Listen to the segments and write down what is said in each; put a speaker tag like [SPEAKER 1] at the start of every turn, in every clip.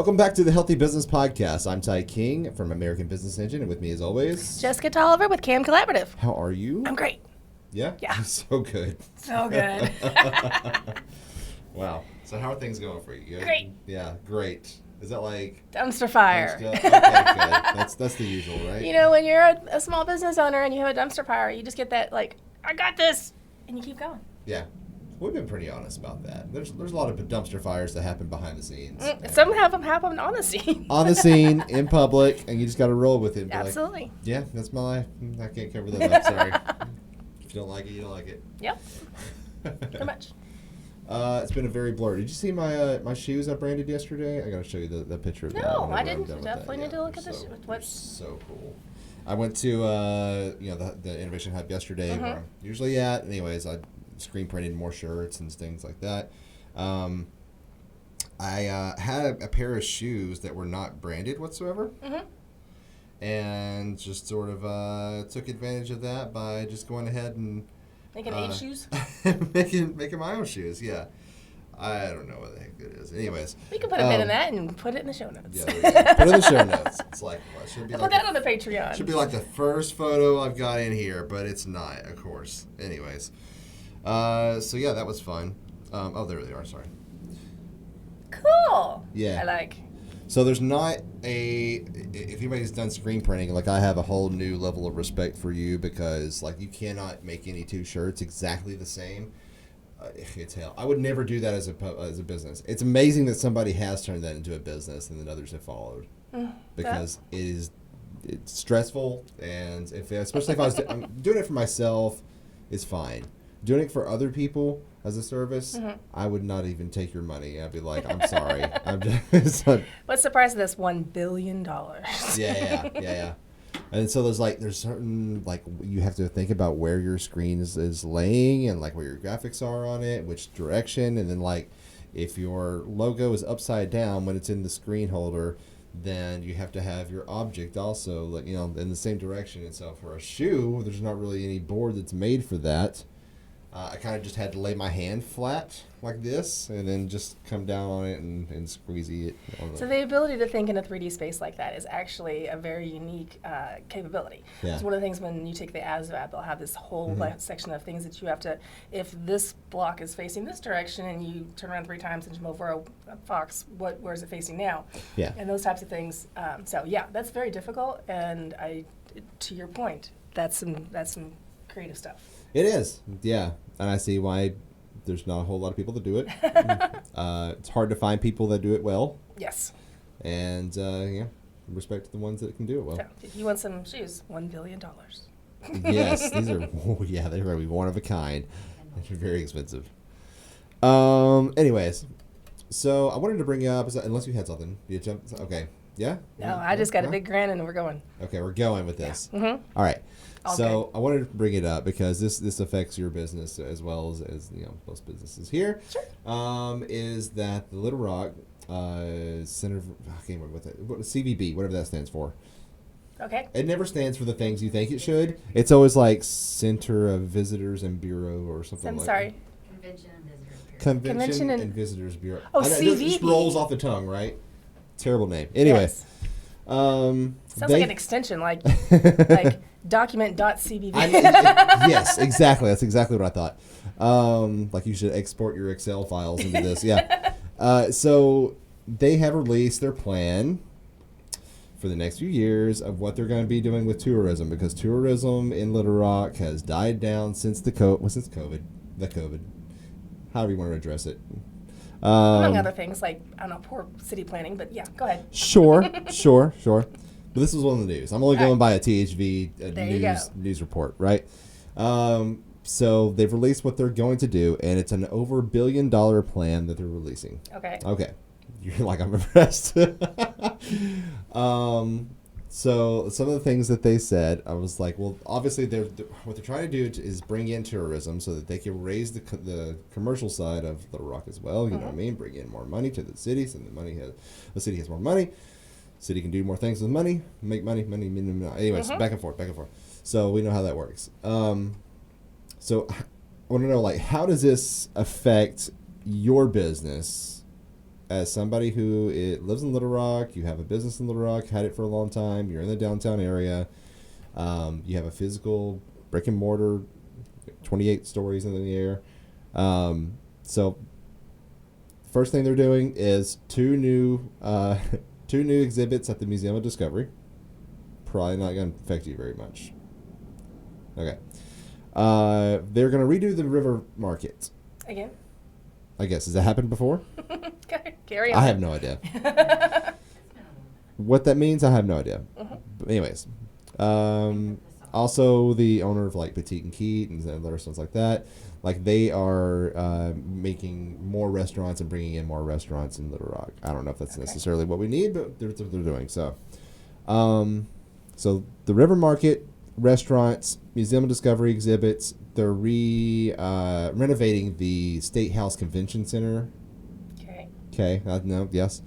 [SPEAKER 1] Welcome back to the Healthy Business Podcast. I'm Ty King from American Business Engine, and with me as always,
[SPEAKER 2] Jessica Tolliver with CAM Collaborative.
[SPEAKER 1] How are you?
[SPEAKER 2] I'm great.
[SPEAKER 1] Yeah?
[SPEAKER 2] Yeah.
[SPEAKER 1] So good.
[SPEAKER 2] So good.
[SPEAKER 1] Wow. So how are things going for you? Good?
[SPEAKER 2] Great.
[SPEAKER 1] Yeah, great. Is that like...
[SPEAKER 2] Dumpster fire.
[SPEAKER 1] Okay, good. That's the usual, right?
[SPEAKER 2] You know, when you're a small business owner and you have a dumpster fire, you just get that, like, I got this, and you keep going.
[SPEAKER 1] Yeah. We've been pretty honest about that. There's a lot of dumpster fires that happen behind the scenes.
[SPEAKER 2] Some of them happen on the scene.
[SPEAKER 1] On the scene, in public, and you just got to roll with it. And be
[SPEAKER 2] Absolutely.
[SPEAKER 1] Like, yeah, that's my life. I can't cover that up, sorry. If you don't like it, you don't like it.
[SPEAKER 2] Yep. Pretty much.
[SPEAKER 1] It's been a very blur. Did you see my shoes I branded yesterday? I got to show you the picture of that.
[SPEAKER 2] No, I
[SPEAKER 1] whenever I'm
[SPEAKER 2] didn't.
[SPEAKER 1] done with
[SPEAKER 2] Definitely
[SPEAKER 1] that.
[SPEAKER 2] need to look at this. What's
[SPEAKER 1] so cool. I went to the Innovation Hub yesterday, where I'm usually at. Anyways, I screen printed more shirts and things like that. I had a pair of shoes that were not branded whatsoever, and just sort of took advantage of that by just going ahead and
[SPEAKER 2] making age shoes?
[SPEAKER 1] making my own shoes. Yeah, I don't know what the heck it is. Anyways,
[SPEAKER 2] We can put a bit in that and put it in the show notes.
[SPEAKER 1] Yeah, put it in the show notes. It's like what should be
[SPEAKER 2] I'll
[SPEAKER 1] like
[SPEAKER 2] put that on the Patreon.
[SPEAKER 1] should be like the first photo I've got in here, but it's not, of course. Anyways, so yeah, that was fun. Oh, there they are. Sorry.
[SPEAKER 2] Cool.
[SPEAKER 1] Yeah.
[SPEAKER 2] I like.
[SPEAKER 1] So there's not if anybody's done screen printing, like I have a whole new level of respect for you because like you cannot make any two shirts exactly the same. It's hell. I would never do that as a business. It's amazing that somebody has turned that into a business and then others have followed because it's stressful and especially if I'm doing it for myself, it's fine. Doing it for other people as a service, I would not even take your money. I'd be like, I'm sorry. I'm just.
[SPEAKER 2] What's the price of this? $1 billion.
[SPEAKER 1] Yeah. And so there's certain like you have to think about where your screen is laying and like where your graphics are on it, which direction, and then like if your logo is upside down when it's in the screen holder, then you have to have your object also like in the same direction. And so for a shoe, there's not really any board that's made for that. I kind of just had to lay my hand flat like this and then just come down on it and squeeze it.
[SPEAKER 2] So the ability to think in a 3D space like that is actually a very unique capability.
[SPEAKER 1] Yeah.
[SPEAKER 2] It's one of the things when you take the ASVAB, they'll have this whole section of things that you have to, if this block is facing this direction and you turn around 3 times and jump over a fox, where is it facing now?
[SPEAKER 1] Yeah.
[SPEAKER 2] And those types of things. So yeah, that's very difficult. And to your point, that's some creative stuff.
[SPEAKER 1] It is, yeah. And I see why there's not a whole lot of people that do it. It's hard to find people that do it well.
[SPEAKER 2] Yes.
[SPEAKER 1] And, respect to the ones that can do it well.
[SPEAKER 2] So if you want some shoes, $1 billion.
[SPEAKER 1] Yes, these are, they're going to be one of a kind. They're very expensive. Anyways, so I wanted to bring up, unless you had something. Okay. Yeah?
[SPEAKER 2] No, I just got a big grin and we're going.
[SPEAKER 1] Okay, we're going with this.
[SPEAKER 2] Yeah.
[SPEAKER 1] All right.
[SPEAKER 2] All
[SPEAKER 1] so
[SPEAKER 2] good.
[SPEAKER 1] I wanted to bring it up because this affects your business as well as most businesses here.
[SPEAKER 2] Sure.
[SPEAKER 1] Is that the Little Rock Center? I can't remember what CVB, whatever that stands for.
[SPEAKER 2] Okay.
[SPEAKER 1] It never stands for the things you think it should. It's always like Center of Visitors and Bureau or something.
[SPEAKER 2] I'm
[SPEAKER 1] like
[SPEAKER 2] sorry.
[SPEAKER 1] Convention
[SPEAKER 2] and
[SPEAKER 1] and Visitors Bureau.
[SPEAKER 2] Oh,
[SPEAKER 1] I know, it just
[SPEAKER 2] CVB.
[SPEAKER 1] rolls off the tongue, right? Terrible name. Anyway.
[SPEAKER 2] Yes. Sounds like an extension, like document.cbb.
[SPEAKER 1] Yes, exactly. That's exactly what I thought. Like you should export your Excel files into this. Yeah. So they have released their plan for the next few years of what they're going to be doing with tourism because tourism in Little Rock has died down since COVID, however you want to address it.
[SPEAKER 2] Among other things, like, I don't know, poor city planning, but yeah, go ahead.
[SPEAKER 1] Sure. But this was on the news. I'm only going by a THV news report, right? So they've released what they're going to do, and it's an over $1 billion plan that they're releasing. Okay. You're like, I'm impressed. So some of the things that they said, I was like, well, obviously what they're trying to do is bring in tourism so that they can raise the commercial side of Little Rock as well. You know what I mean? Bring in more money to the city, so the city has more money. City can do more things with money, make money. Anyways, back and forth. So we know how that works. So I want to know, like, how does this affect your business as somebody who lives in Little Rock, you have a business in Little Rock, had it for a long time, you're in the downtown area, you have a physical brick and mortar, 28 stories in the air. So first thing they're doing is two new exhibits at the Museum of Discovery. Probably not going to affect you very much. Okay. They're going to redo the River Market.
[SPEAKER 2] Again?
[SPEAKER 1] I guess. Has that happened before?
[SPEAKER 2] Carry on.
[SPEAKER 1] I have no idea. What that means, I have no idea. But anyways. Also, the owner of like Petite and Keat and other restaurants like that, like they are making more restaurants and bringing in more restaurants in Little Rock. I don't know if that's necessarily what we need, but that's what they're doing. So, so the River Market, restaurants, Museum of Discovery exhibits. They're renovating the State House Convention Center. Okay. No. Yes.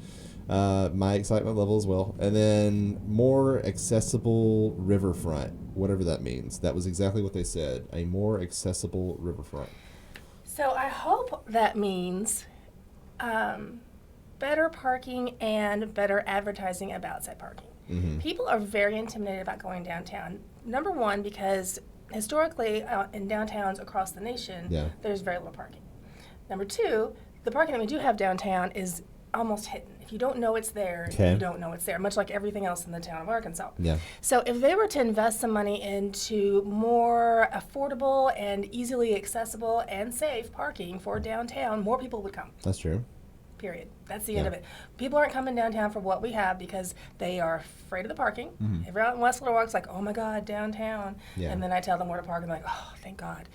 [SPEAKER 1] My excitement level as well. And then more accessible riverfront, whatever that means. That was exactly what they said. A more accessible riverfront.
[SPEAKER 2] So I hope that means better parking and better advertising about said parking.
[SPEAKER 1] Mm-hmm.
[SPEAKER 2] People are very intimidated about going downtown. Number one, because historically in downtowns across the nation, there's very little parking. Number two, the parking that we do have downtown is almost hidden. If you don't know it's there, you don't know it's there, much like everything else in the town of Arkansas.
[SPEAKER 1] Yeah.
[SPEAKER 2] So if they were to invest some money into more affordable and easily accessible and safe parking for downtown, more people would come.
[SPEAKER 1] That's true.
[SPEAKER 2] Period. That's the end of it. People aren't coming downtown for what we have because they are afraid of the parking.
[SPEAKER 1] Mm-hmm.
[SPEAKER 2] Everyone in West Little Rock's like, oh my God, downtown.
[SPEAKER 1] Yeah.
[SPEAKER 2] And then I tell them where to park and they're like, oh, thank God.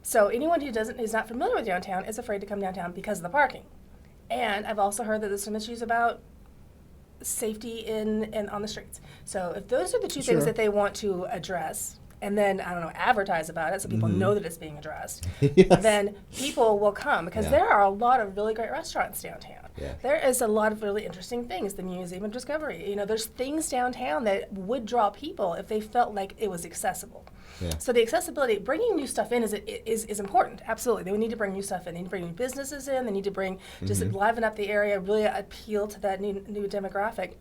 [SPEAKER 2] So anyone who is not familiar with downtown is afraid to come downtown because of the parking. And I've also heard that there's some issues about safety in on the streets. So if those are the two things that they want to address, and then, I don't know, advertise about it so people know that it's being addressed, then people will come because there are a lot of really great restaurants downtown.
[SPEAKER 1] Yeah.
[SPEAKER 2] There is a lot of really interesting things. The Museum of Discovery, there's things downtown that would draw people if they felt like it was accessible.
[SPEAKER 1] Yeah.
[SPEAKER 2] So the accessibility, bringing new stuff in is important. Absolutely, they would need to bring new stuff in. They need to bring new businesses in. They need to bring just liven up the area, really appeal to that new demographic.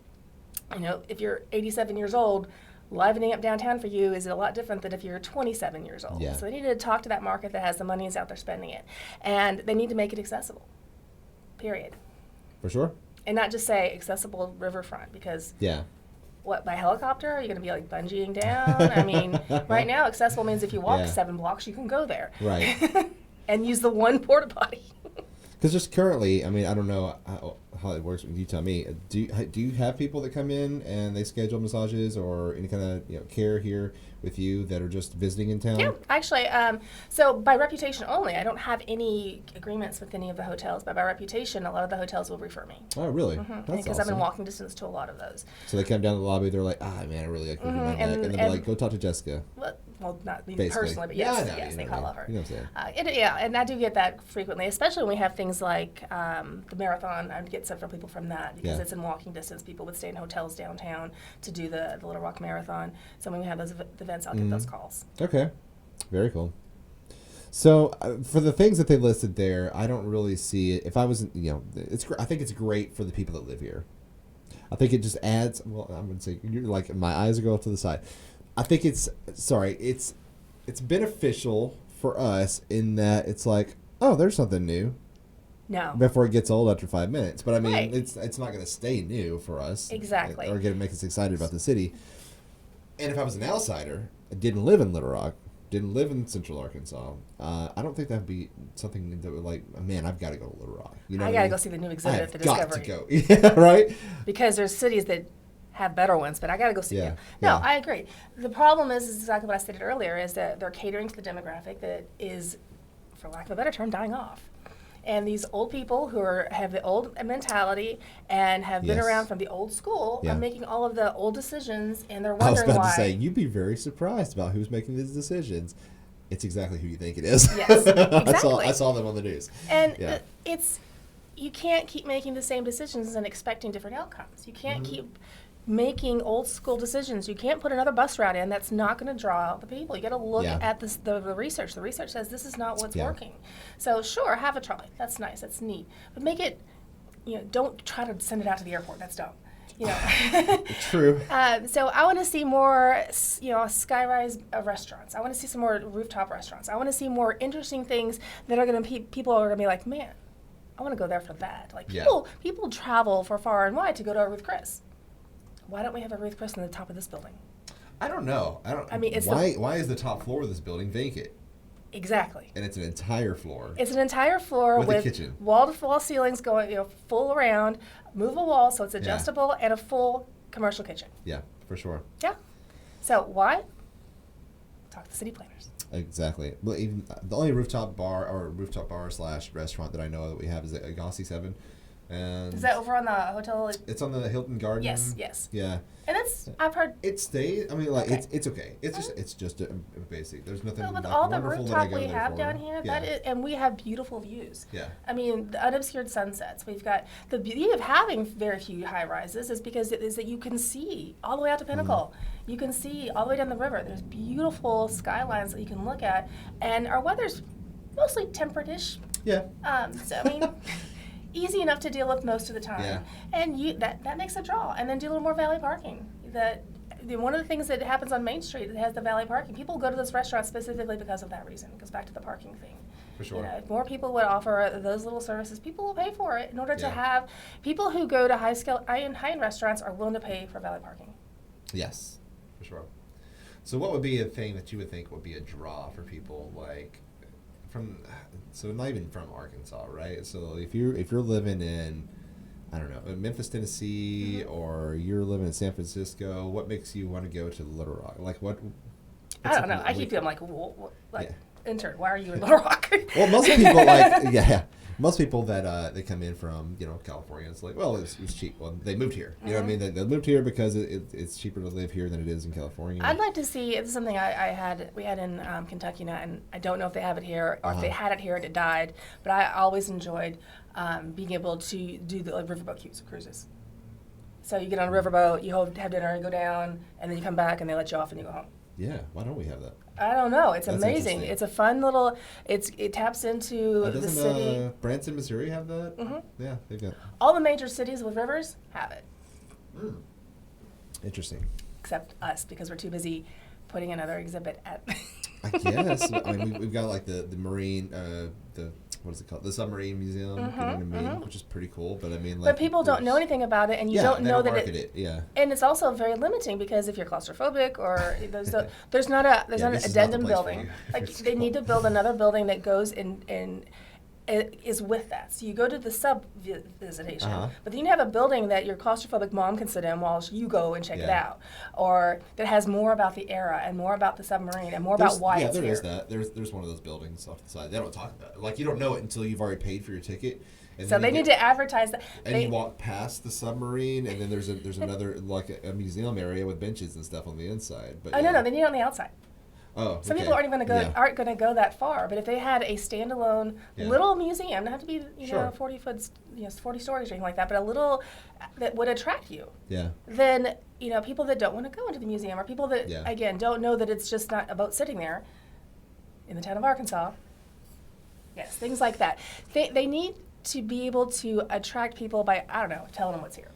[SPEAKER 2] If you're 87 years old, livening up downtown for you is a lot different than if you're 27 years old.
[SPEAKER 1] Yeah.
[SPEAKER 2] So they need to talk to that market that has the money, is out there spending it, and they need to make it accessible. Period.
[SPEAKER 1] For sure.
[SPEAKER 2] And not just say accessible riverfront because.
[SPEAKER 1] Yeah.
[SPEAKER 2] What, by helicopter? Are you going to be like bungeeing down? I mean, right now, accessible means if you walk 7 blocks, you can go there.
[SPEAKER 1] Right.
[SPEAKER 2] And use the one porta potty.
[SPEAKER 1] Because just currently, I mean, I don't know how it works. You tell me. Do you have people that come in and they schedule massages or any kind of care here with you that are just visiting in town?
[SPEAKER 2] Yeah, actually, so by reputation only. I don't have any agreements with any of the hotels, but by reputation, a lot of the hotels will refer me.
[SPEAKER 1] Oh, really? That's
[SPEAKER 2] Because
[SPEAKER 1] awesome.
[SPEAKER 2] I've been walking distance to a lot of those.
[SPEAKER 1] So they come down to the lobby, they're like, man, I really like moving my neck. And then they're like, go talk to Jessica.
[SPEAKER 2] Well, not me
[SPEAKER 1] Basically.
[SPEAKER 2] personally, but yes,
[SPEAKER 1] Yeah, I know,
[SPEAKER 2] yes, they call her.
[SPEAKER 1] You know what I'm saying?
[SPEAKER 2] And I do get that frequently, especially when we have things like the marathon. I get several people from that because it's in walking distance. People would stay in hotels downtown to do the Little Rock Marathon. So when we have those events, I'll get those calls.
[SPEAKER 1] Okay. Very cool. So for the things that they listed there, I don't really see it. If I wasn't, I think it's great for the people that live here. I think it just adds, well, I'm going to say, you're like, my eyes are going to the side. I think it's beneficial for us in that it's like, oh, there's something new.
[SPEAKER 2] No.
[SPEAKER 1] Before it gets old after 5 minutes. But I mean,
[SPEAKER 2] Right.
[SPEAKER 1] it's not going to stay new for us.
[SPEAKER 2] Exactly.
[SPEAKER 1] Or going to make us excited about the city. And if I was an outsider, I didn't live in Little Rock, didn't live in Central Arkansas, I don't think that'd be something that would like, man, I've got to go to Little Rock. You know
[SPEAKER 2] I
[SPEAKER 1] what
[SPEAKER 2] got to
[SPEAKER 1] mean?
[SPEAKER 2] go see the new exhibit at the
[SPEAKER 1] I've
[SPEAKER 2] Discovery.
[SPEAKER 1] got to go. Yeah, right?
[SPEAKER 2] Because there's cities that have better ones, but I got to go see them. No,
[SPEAKER 1] yeah.
[SPEAKER 2] I agree. The problem is exactly what I stated earlier, is that they're catering to the demographic that is, for lack of a better term, dying off. And these old people who have the old mentality and have been
[SPEAKER 1] Yes.
[SPEAKER 2] around from the old school
[SPEAKER 1] Yeah.
[SPEAKER 2] are making all of the old decisions, and they're
[SPEAKER 1] I was
[SPEAKER 2] wondering
[SPEAKER 1] about
[SPEAKER 2] why.
[SPEAKER 1] to say, you'd be very surprised about who's making these decisions. It's exactly who you think it is.
[SPEAKER 2] Yes, exactly.
[SPEAKER 1] I saw them on the news.
[SPEAKER 2] And
[SPEAKER 1] Yeah.
[SPEAKER 2] you can't keep making the same decisions and expecting different outcomes. You can't
[SPEAKER 1] Mm-hmm.
[SPEAKER 2] keep making old school decisions. You can't put another bus route in that's not going to draw out the people. You got to look
[SPEAKER 1] Yeah.
[SPEAKER 2] at the research. The research says this is not what's
[SPEAKER 1] Yeah.
[SPEAKER 2] working. So sure, have a trolley. That's nice. That's neat. But make it don't try to send it out to the airport. That's dumb. You know.
[SPEAKER 1] True.
[SPEAKER 2] So I want to see more, skyrise restaurants. I want to see some more rooftop restaurants. I want to see more interesting things that are going to people are going to be like, man, I want to go there for that. Like people travel for far and wide to go to a Ruth Chris. Why don't we have a Ruth Chris on the top of this building?
[SPEAKER 1] I don't know.
[SPEAKER 2] I mean,
[SPEAKER 1] why is the top floor of this building vacant?
[SPEAKER 2] Exactly.
[SPEAKER 1] And it's an entire floor.
[SPEAKER 2] It's an entire floor
[SPEAKER 1] with a kitchen,
[SPEAKER 2] wall-to-wall ceilings going, full around, move a wall so it's adjustable, and a full commercial kitchen.
[SPEAKER 1] Yeah, for sure.
[SPEAKER 2] Yeah. So why? Talk to the city planners.
[SPEAKER 1] Exactly. Well, even the only rooftop bar / restaurant that I know that we have is at Agassi 7. And
[SPEAKER 2] is that over on the hotel?
[SPEAKER 1] It's on the Hilton Garden.
[SPEAKER 2] Yes.
[SPEAKER 1] Yeah.
[SPEAKER 2] And I've heard
[SPEAKER 1] it stays. I mean, like it's okay. It's just a basic. There's nothing.
[SPEAKER 2] Well, with
[SPEAKER 1] like,
[SPEAKER 2] all the
[SPEAKER 1] wonderful
[SPEAKER 2] rooftop
[SPEAKER 1] that I
[SPEAKER 2] we
[SPEAKER 1] go
[SPEAKER 2] have
[SPEAKER 1] there
[SPEAKER 2] down
[SPEAKER 1] for.
[SPEAKER 2] here, and we have beautiful views.
[SPEAKER 1] Yeah.
[SPEAKER 2] I mean, the unobscured sunsets. We've got the beauty of having very few high rises is because it is that you can see all the way out to Pinnacle. You can see all the way down the river. There's beautiful skylines that you can look at, and our weather's mostly temperate-ish.
[SPEAKER 1] Yeah.
[SPEAKER 2] So I mean. Easy enough to deal with most of the time,
[SPEAKER 1] Yeah.
[SPEAKER 2] and that makes a draw. And then do a little more valet parking. One of the things that happens on Main Street that has the valet parking, people go to those restaurants specifically because of that reason. It goes back to the parking thing.
[SPEAKER 1] For sure.
[SPEAKER 2] If more people would offer those little services, people will pay for it in order to
[SPEAKER 1] Yeah.
[SPEAKER 2] have people who go to high-end restaurants are willing to pay for valet parking.
[SPEAKER 1] Yes, for sure. So what would be a thing that you would think would be a draw for people so not even from Arkansas, right? So if you're living in, I don't know, Memphis, Tennessee, or you're living in San Francisco, what makes you want to go to Little Rock? Like what?
[SPEAKER 2] I don't know. I keep feeling intern, why are you in Little Rock?
[SPEAKER 1] Well, most people most people that they come in from California, it's like, well, it's cheap. Well, they moved here. You know what I mean? They moved here because it's cheaper to live here than it is in California.
[SPEAKER 2] I'd like to see. This is something we had in Kentucky now, and I don't know if they have it here or if they had it here and it died. But I always enjoyed being able to do the riverboat cruises. So you get on a riverboat, you have dinner, you go down, and then you come back, and they let you off, and you go home.
[SPEAKER 1] Yeah, why don't we have that?
[SPEAKER 2] I don't know. It's
[SPEAKER 1] That's
[SPEAKER 2] amazing. It's a fun little. It taps into the city.
[SPEAKER 1] Doesn't Branson, Missouri have that?
[SPEAKER 2] Mm-hmm.
[SPEAKER 1] Yeah, they've got.
[SPEAKER 2] All the major cities with rivers have it.
[SPEAKER 1] Interesting.
[SPEAKER 2] Except us, because we're too busy putting another exhibit at.
[SPEAKER 1] I guess. I mean, we've got like the marine, what is it called? The submarine museum, you know what I mean? Which is pretty cool. But I mean, like,
[SPEAKER 2] but people don't know anything about it, and you don't know that
[SPEAKER 1] it. Yeah.
[SPEAKER 2] And it's also very limiting because if you're claustrophobic or there's not an addendum building. Like they need to build another building that goes in is with that. So you go to the sub visitation, but then you have a building that your claustrophobic mom can sit in while you go and check it out, or that has more about the era and more about the submarine and more about why it's here.
[SPEAKER 1] Yeah, there is that. There's one of those buildings off the side. They don't talk about it. Like you don't know it until you've already paid for your ticket. And
[SPEAKER 2] so they need to advertise that.
[SPEAKER 1] And you walk past the submarine, and then there's another like a museum area with benches and stuff on the inside. But
[SPEAKER 2] no, they need it on the outside.
[SPEAKER 1] Oh,
[SPEAKER 2] some people aren't going to go that far, but if they had a standalone little museum, not have to be 40 foot, 40 stories or anything like that, but a little that would attract you.
[SPEAKER 1] Yeah.
[SPEAKER 2] Then people that don't want to go into the museum, or people that again don't know that it's just not a boat sitting there in the town of Arkansas. Yes, things like that. They need to be able to attract people by telling them what's here.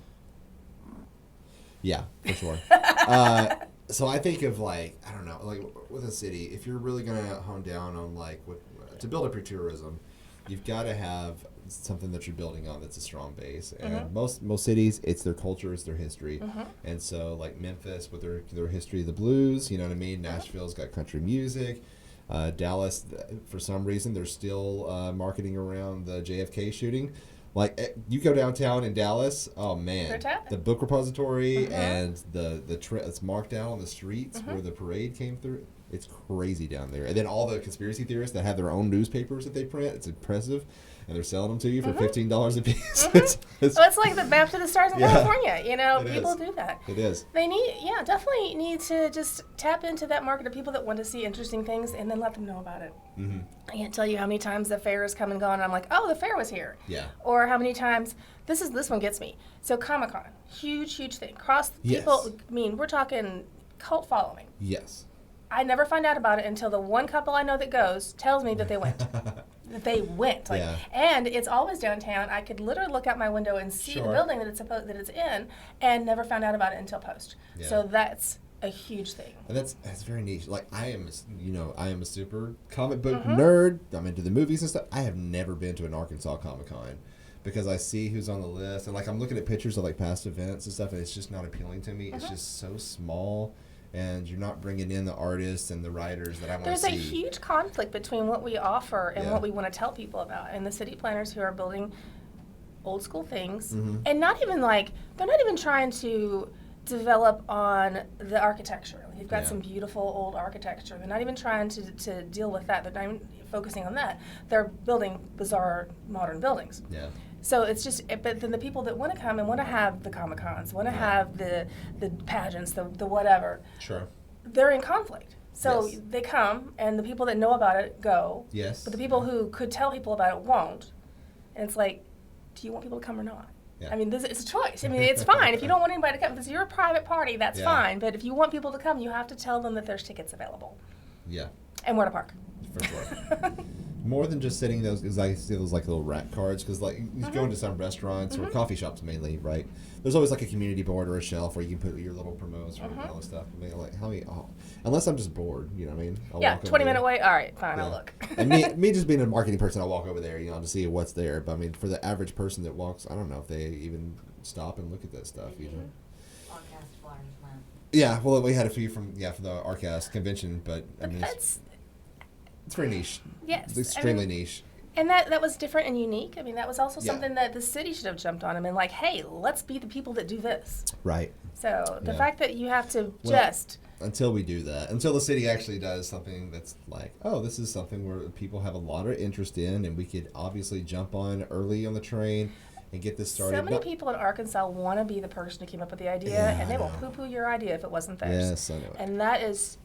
[SPEAKER 1] Yeah, for sure. So I think of like with a city, if you're really gonna hone down on to build up your tourism, you've got to have something that you're building on that's a strong base. And most cities, it's their culture, it's their history. And so like Memphis with their history of the blues, you know what I mean. Nashville's got country music. Dallas, for some reason, they're still marketing around the JFK shooting. Like you go downtown in Dallas, oh man, the book repository and the it's marked out on the streets where the parade came through. It's crazy down there. And then all the conspiracy theorists that have their own newspapers that they print, it's impressive. And they're selling them to you for $15 a piece.
[SPEAKER 2] It's like the map to the stars in California. People do that.
[SPEAKER 1] It is.
[SPEAKER 2] They definitely need to just tap into that market of people that want to see interesting things and then let them know about it. I can't tell you how many times the fair has come and gone and I'm like, oh, the fair was here.
[SPEAKER 1] Yeah.
[SPEAKER 2] Or how many times, this one gets me. So Comic-Con, huge thing. People, we're talking cult following.
[SPEAKER 1] Yes.
[SPEAKER 2] I never find out about it until the one couple I know that goes tells me that they went. That they went. Like,
[SPEAKER 1] Yeah.
[SPEAKER 2] and it's always downtown. I could literally look out my window and see the
[SPEAKER 1] Sure.
[SPEAKER 2] building that it's in, and never found out about it until post.
[SPEAKER 1] Yeah.
[SPEAKER 2] So that's a huge thing.
[SPEAKER 1] And that's very niche. Like I am a super comic book
[SPEAKER 2] Mm-hmm.
[SPEAKER 1] nerd. I'm into the movies and stuff. I have never been to an Arkansas Comic Con because I see who's on the list and like I'm looking at pictures of like past events and stuff, and it's just not appealing to me. It's just so small, and you're not bringing in the artists and the writers that I want to
[SPEAKER 2] There's
[SPEAKER 1] see.
[SPEAKER 2] a huge conflict between what we offer and
[SPEAKER 1] Yeah.
[SPEAKER 2] what we want to tell people about, and the city planners who are building old school things,
[SPEAKER 1] Mhm.
[SPEAKER 2] and not even like they're not even trying to develop on the architecture. You've got
[SPEAKER 1] Yeah.
[SPEAKER 2] some beautiful old architecture. They're not even trying to deal with that. They're not even focusing on that. They're building bizarre modern buildings.
[SPEAKER 1] Yeah.
[SPEAKER 2] So it's just, but then the people that want to come and want to have the Comic Cons, want to have the pageants, the whatever,
[SPEAKER 1] Sure.
[SPEAKER 2] they're in conflict. So
[SPEAKER 1] Yes.
[SPEAKER 2] they come, and the people that know about it go.
[SPEAKER 1] Yes.
[SPEAKER 2] But the people who could tell people about it won't. And it's like, do you want people to come or not?
[SPEAKER 1] Yeah.
[SPEAKER 2] I mean, it's a choice. I mean, it's fine. If you don't want anybody to come, if it's your private party, that's
[SPEAKER 1] Yeah.
[SPEAKER 2] fine. But if you want people to come, you have to tell them that there's tickets available
[SPEAKER 1] Yeah.
[SPEAKER 2] and where to park.
[SPEAKER 1] For sure. More than just sitting those, because I see those like little rack cards. Because like you go into some restaurants or coffee shops mainly, right? There's always like a community board or a shelf where you can put your little promos or all this stuff. I mean, like how many? Oh, unless I'm just bored, you know what I mean? I'll
[SPEAKER 2] Yeah,
[SPEAKER 1] walk over
[SPEAKER 2] 20-minute
[SPEAKER 1] there.
[SPEAKER 2] wait. All right, fine,
[SPEAKER 1] Yeah.
[SPEAKER 2] I'll look.
[SPEAKER 1] And me just being a marketing person, I'll walk over there, to see what's there. But I mean, for the average person that walks, I don't know if they even stop and look at that stuff.
[SPEAKER 3] Podcast flyers went.
[SPEAKER 1] Yeah, well, we had a few from the Arcast convention, but I
[SPEAKER 2] But
[SPEAKER 1] mean,
[SPEAKER 2] that's,
[SPEAKER 1] it's very niche.
[SPEAKER 2] yes.
[SPEAKER 1] It's extremely niche.
[SPEAKER 2] And that was different and unique. I mean, that was also
[SPEAKER 1] Yeah.
[SPEAKER 2] something that the city should have jumped on and been like, hey, let's be the people that do this.
[SPEAKER 1] Right.
[SPEAKER 2] So the
[SPEAKER 1] Yeah.
[SPEAKER 2] fact that you have to
[SPEAKER 1] Well,
[SPEAKER 2] just,
[SPEAKER 1] Until we do that, until the city actually does something that's like, oh, this is something where people have a lot of interest in, and we could obviously jump on early on the train and get this started.
[SPEAKER 2] so many
[SPEAKER 1] Not-
[SPEAKER 2] people in Arkansas want to be the person who came up with the idea,
[SPEAKER 1] Yeah,
[SPEAKER 2] and they
[SPEAKER 1] I
[SPEAKER 2] will
[SPEAKER 1] know.
[SPEAKER 2] poo-poo your idea if it wasn't theirs.
[SPEAKER 1] Yes, I know it.
[SPEAKER 2] And that is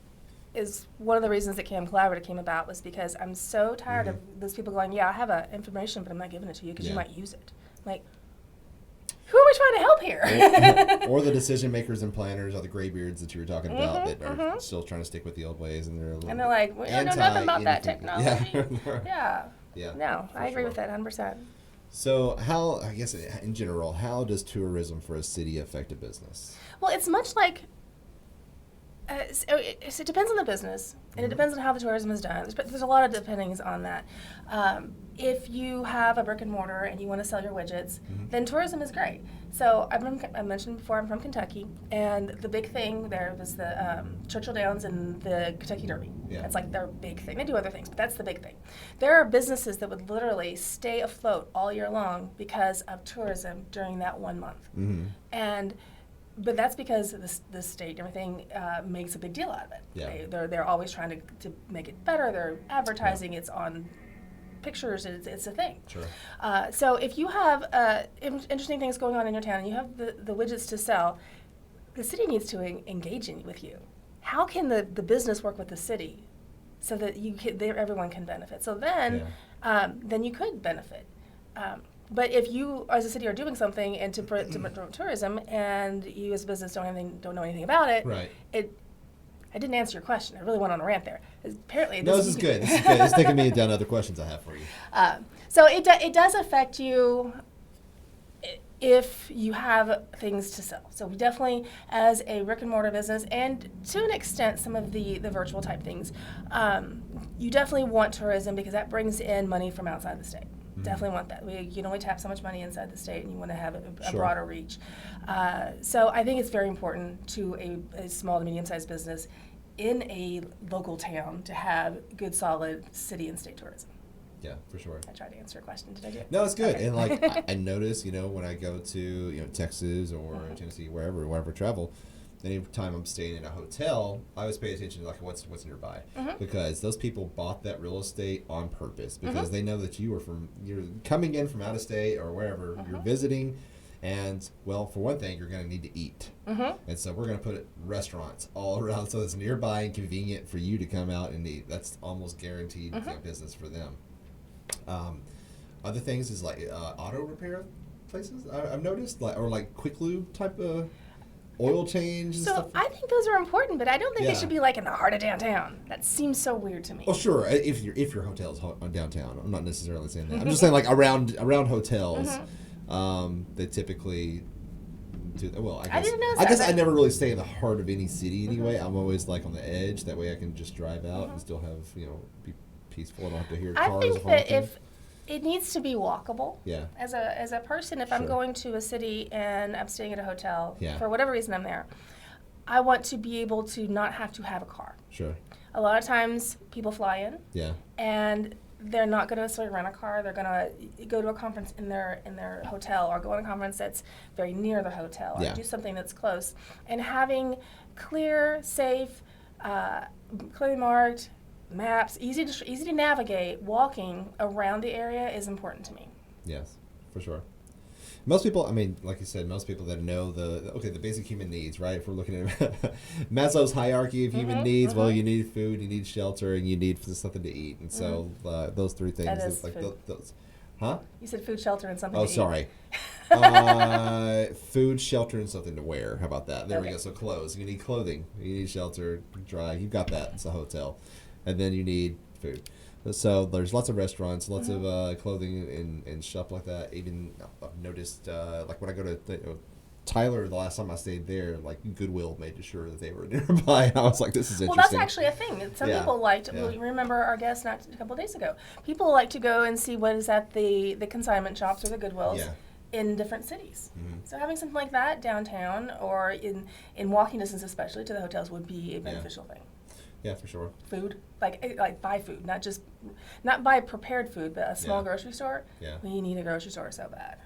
[SPEAKER 2] one of the reasons that CAM Collaborative came about, was because I'm so tired of those people going, yeah, I have information, but I'm not giving it to you because
[SPEAKER 1] Mm-hmm. Yeah.
[SPEAKER 2] you might use it. Like, who are we trying to help here?
[SPEAKER 1] or the decision makers and planners or the graybeards that you were talking about
[SPEAKER 2] Mhm,
[SPEAKER 1] that are still trying to stick with the old ways, and they're a little
[SPEAKER 2] And they're like, we don't know nothing about that
[SPEAKER 1] anti-anything.
[SPEAKER 2] technology.
[SPEAKER 1] Yeah.
[SPEAKER 2] Yeah.
[SPEAKER 1] Yeah,
[SPEAKER 2] No,
[SPEAKER 1] for
[SPEAKER 2] I agree
[SPEAKER 1] sure.
[SPEAKER 2] with that 100%.
[SPEAKER 1] So how, I guess in general, how does tourism for a city affect a business?
[SPEAKER 2] Well, it's much like, so it depends on the business, and it depends on how the tourism is done. There's a lot of dependings on that. If you have a brick and mortar and you want to sell your widgets, then tourism is great. So I mentioned before, I'm from Kentucky, and the big thing there was the Churchill Downs and the Kentucky Derby.
[SPEAKER 1] Yeah.
[SPEAKER 2] That's like their big thing. They do other things, but that's the big thing. There are businesses that would literally stay afloat all year long because of tourism during that 1 month.
[SPEAKER 1] Mm-hmm.
[SPEAKER 2] But that's because the state and everything makes a big deal out of it.
[SPEAKER 1] Yeah.
[SPEAKER 2] They're always trying to make it better. They're advertising. It's on pictures. It's a thing.
[SPEAKER 1] Sure.
[SPEAKER 2] So if you have interesting things going on in your town and you have the widgets to sell, the city needs to engage with you. How can the business work with the city so that everyone can benefit? So then you could benefit. But if you, as a city, are doing something and to promote tourism, and you as a business don't know anything about it,
[SPEAKER 1] Right.
[SPEAKER 2] I didn't answer your question. I really went on a rant there. Apparently,
[SPEAKER 1] No, this is good. This is good. It's taking me down other questions I have for you.
[SPEAKER 2] So it does affect you if you have things to sell. So we definitely, as a brick and mortar business, and to an extent some of the virtual type things, you definitely want tourism because that brings in money from outside the state. Definitely want that. You can only tap so much money inside the state, and you want to have a
[SPEAKER 1] Sure.
[SPEAKER 2] broader reach. So I think it's very important to a small to medium-sized business in a local town to have good, solid city and state tourism.
[SPEAKER 1] Yeah, for sure.
[SPEAKER 2] I tried to answer your question. Did I do it?
[SPEAKER 1] No, it's good.
[SPEAKER 2] Okay.
[SPEAKER 1] And like I notice, when I go to Texas or Tennessee, wherever I travel, anytime I'm staying in a hotel, I always pay attention to like what's nearby, because those people bought that real estate on purpose because they know that you're coming in from out of state or wherever you're visiting, and well, for one thing, you're going to need to eat, and so we're going to put restaurants all around so it's nearby and convenient for you to come out and eat. That's almost guaranteed business for them. Other things is like auto repair places I've noticed, or like quick lube type of. oil change and
[SPEAKER 2] So
[SPEAKER 1] stuff.
[SPEAKER 2] I think those are important, but I don't think
[SPEAKER 1] Yeah.
[SPEAKER 2] they should be like in the heart of downtown. That seems so weird to me.
[SPEAKER 1] Oh, sure. If your hotel's downtown, I'm not necessarily saying that. I'm just saying like around hotels, they typically do. Well, I
[SPEAKER 2] didn't know
[SPEAKER 1] I guess
[SPEAKER 2] that.
[SPEAKER 1] I never really stay in the heart of any city anyway. I'm always like on the edge. That way I can just drive out and still have be peaceful. I don't have to hear
[SPEAKER 2] I
[SPEAKER 1] cars
[SPEAKER 2] think that
[SPEAKER 1] honking.
[SPEAKER 2] if it needs to be walkable.
[SPEAKER 1] Yeah.
[SPEAKER 2] As a person, if I'm
[SPEAKER 1] Sure.
[SPEAKER 2] going to a city and I'm staying at a hotel,
[SPEAKER 1] Yeah.
[SPEAKER 2] for whatever reason I'm there, I want to be able to not have to have a car.
[SPEAKER 1] Sure.
[SPEAKER 2] A lot of times people fly in
[SPEAKER 1] Yeah.
[SPEAKER 2] and they're not going to necessarily rent a car. They're going to go to a conference in their hotel or go on a conference that's very near the hotel or
[SPEAKER 1] Yeah.
[SPEAKER 2] do something that's close. And having clear, safe, clearly marked maps, easy to navigate, walking around the area is important to me.
[SPEAKER 1] Yes, for sure. Most people, I mean, like you said, most people that know the basic human needs, right? If we're looking at Maslow's hierarchy of human needs, well, you need food, you need shelter, and you need something to eat. And so those three things,
[SPEAKER 2] That is
[SPEAKER 1] like
[SPEAKER 2] food.
[SPEAKER 1] those, huh?
[SPEAKER 2] You said food, shelter, and something
[SPEAKER 1] Oh,
[SPEAKER 2] to eat.
[SPEAKER 1] sorry. Food, shelter, and something to wear. How about that? There we
[SPEAKER 2] Okay.
[SPEAKER 1] go. So clothes. You need clothing. You need shelter, dry. You've got that. It's a hotel. And then you need food. So there's lots of restaurants, lots of clothing and stuff like that. Even I've noticed, like when I go to Tyler, the last time I stayed there, like Goodwill made sure that they were nearby. And I was like, this is
[SPEAKER 2] Well,
[SPEAKER 1] interesting.
[SPEAKER 2] that's actually a thing. Some
[SPEAKER 1] Yeah,
[SPEAKER 2] people like to,
[SPEAKER 1] yeah.
[SPEAKER 2] well, you remember our guest not a couple of days ago. People like to go and see what is at the consignment shops or the Goodwills
[SPEAKER 1] Yeah.
[SPEAKER 2] in different cities.
[SPEAKER 1] Mhm.
[SPEAKER 2] So having something like that downtown or in walking distance, especially to the hotels, would be a beneficial thing.
[SPEAKER 1] Yeah, for sure.
[SPEAKER 2] Food, like buy food, not buy prepared food, but a small
[SPEAKER 1] Yeah.
[SPEAKER 2] grocery store.
[SPEAKER 1] Yeah.
[SPEAKER 2] We need a grocery store so bad.